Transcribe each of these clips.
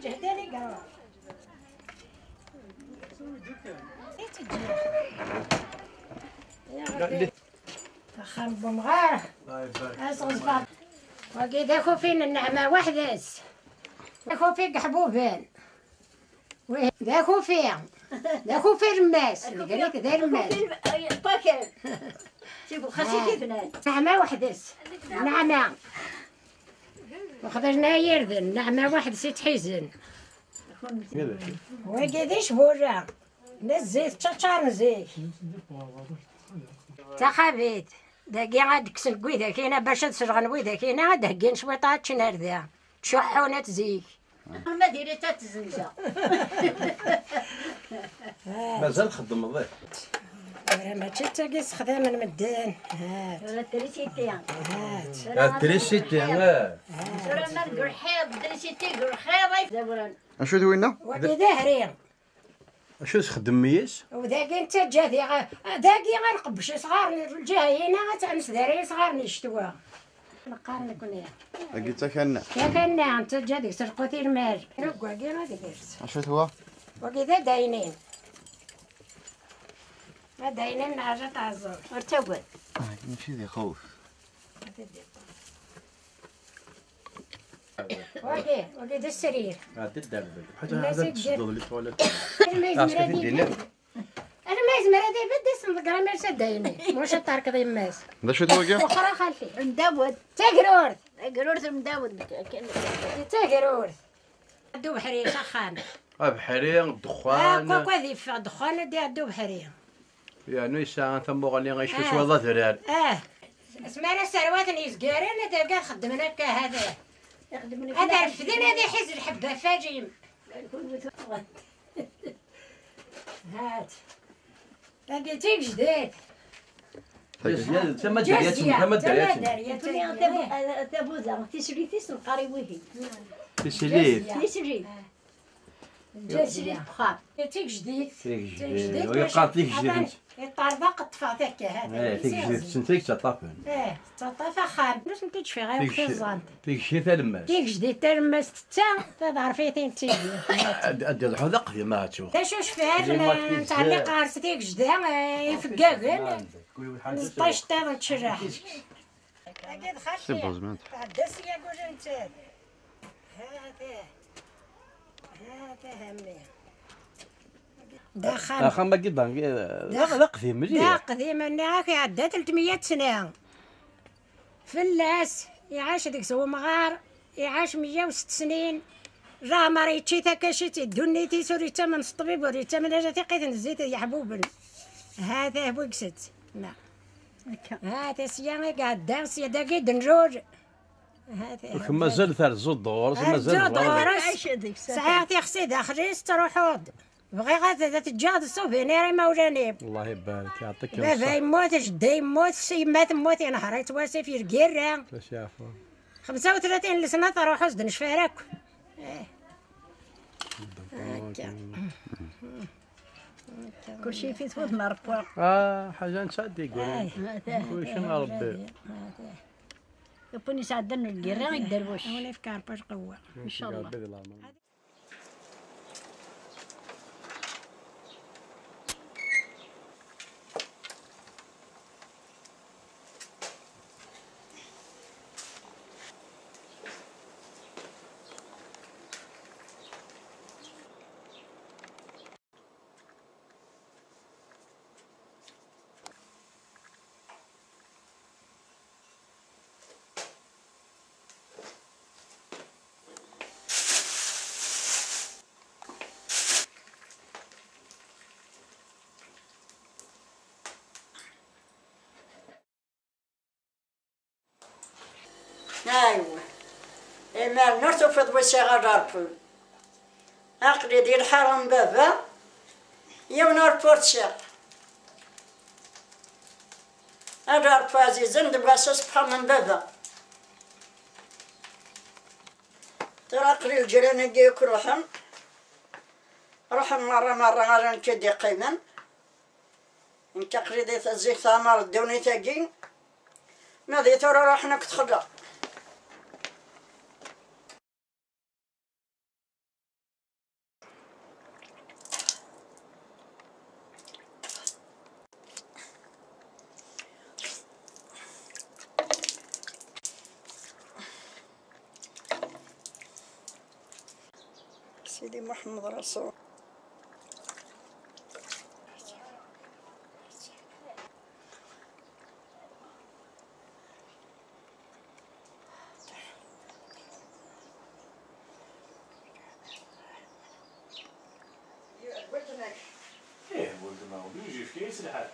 جهداني قرار خان بومغار أصغر وكي داكو فين النعمة وحدس داكو في قحبوبان داكو فيه داكو في رماس اللي قالك داير رماس باكر شوفوا خسيتي بنات نعمة وحدس نعمة وخرجنا يردن نعمة واحد سيت حزن وكيديش بورا نزيت تشار نزيت تخابيت داكي عاد كسل كويدا كاينه باش تسرغن ويدا كاينه عاد هكين شويطات شنردا تشحونه تزيك ما ديري تا تزنجه مازال خدم الضيف راه ماشي تاكيس خدام المدان هات ولا تريسيتي هات تريسيتي راه ما القرحيض تريسيتي قرحيض دابا اشو دوينا وكذا هريم شو تخدم ميس وداكي انت جاذي داكي غنقبش صغار الجايين غتعنس داري صغار نشتوا نقارن كون قلت لك انا كان انت جاذي سرقوتي المال ركواكي غادي درت اشو هو وكذا داينين ما داينين حاجه تاع الزور ارتقل ماشي ذي خوف وكذا السرير عاد الدرب الناس حاجه يقدر- تشدد لي تواليت الميز مرادي الميز مرادي بدي اسم قرا مرسى داينين واش تركضي ماس هذا شو هو كاع واخرى خالتي مداود تاكرورث قرورت مداود تاكرورث عدو بحري سخان بحري الدخان كوكو ذي في الدخان دي عدو بحري يعني ساعه ثم غالي غيش شويه ذرار اسمعنا سروات نيزكارين تلقى خدمنا هكا هذا هذا رفدنا هذا حز الحبه فاجيم هات لقيتيك جديد تما دريات تما دريات تابوزا تسريتيس القريبوهي تسليت تسريت تسريت بخار لقيتيك جديد ويبقى فيك جديد يطربق الطفاط هكا هذا فيك جديد سنتيك تطافن تطفى خام باش مكيتش في غير وقت الزنط فيك شي ثلماس كيك جديد ترمس تتا تظهر فيه تين تيجي ادي الحذق ما تشوف تا شوش فيها نتاع اللي قارستيك جدا يفكاكن نطيش تا نتشرح اكيد سيبو خاطي زمان تعدس يا كوج انت هذا همي دخل اخا ما قد لا قديم دا مليح قديم انها في عدى 300 سنه فلاس يعاش ديك سو مغار يعاش 106 سنين راه مريتشي تاكاشيتي دونيتي سوريتا من الطبيب وريتا من جاتي قيت الزيت يا حبوب هذا هو كست لا هذا سيانا قاعد دارس يا داكي دنجوج هذا مازال ثالث الدور مازال عايش هذيك صحيح خصي داخلي تروحود بغي غادا تجاد السوفينير موجاني الله يبارك يعطيك بابا الصحة يموت جدي يموت سي مات تموت انا حريت واسي في الكيرا باش يعرفوا 35 سنه تروحوا زدن شفارك هكا كل شيء في تفوت مرفوع حاجه نسعد يقول كل شيء مع ربي يبوني سعدنا القرا يدروش وانا في كارباش قوه ان شاء الله ايوا اما نرتفض وسيغا راربو عقلي ديال الحرام بابا يونار بورتشيغ راربو عزيزا دبغا سسبخا من بابا تراقلي الجيران كيك روحهم مرة غادي نكدي قيما انت قريدي تزيك ثمر الدوني تاكي ما دي ترى روحنا كتخلى سيدي محمد رسول. ايه ولد ما هو بيجي في كيس الحال.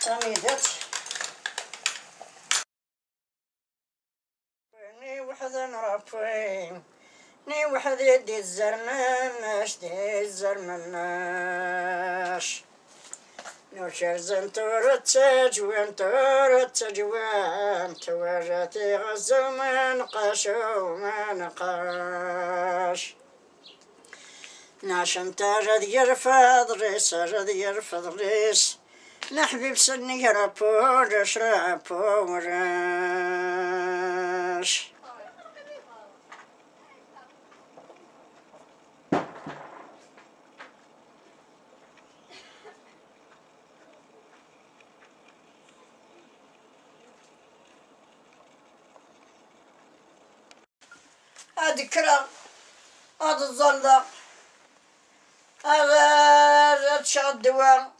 تميدت ني وحدة نرفين ني وحد يدي الزرمناش دي الزرمناش نوشر زنتورتج وين تورتج وين تورتي غزل ما نقاش وما نقاش ناشن تاجد يرفض ريس رد يرفض ريس نحبيب سني رابو رش رابو راش هادي كرا هاد الظلة هذا تشعل الدواء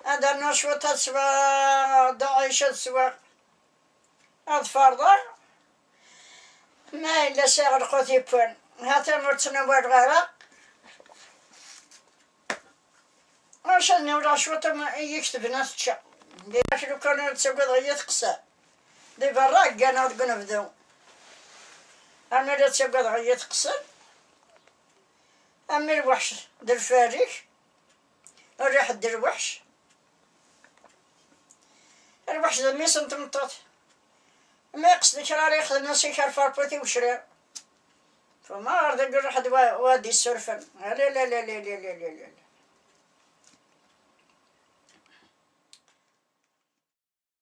هذا نشوة تسوى ضعيشة تسوى هاد فرضة ما إلا ساغر قوتي بون هاتا مرتنا والغارة عشان نورا شوطة ما يكتب ناس تشع ديش لو كانوا تسوى ضغية قصة دي براك كانوا تقولوا بدو أما لا تسوى ضغية قصة أما الوحش در فاريك الريح در الوحش الوحش ذا ميسن تمطط ما يقصدك راه ياخذ الناس يشرفوا بوتي وشرا فما غير يقول واحد وادي السرفن لا لا لا لا لا لا لا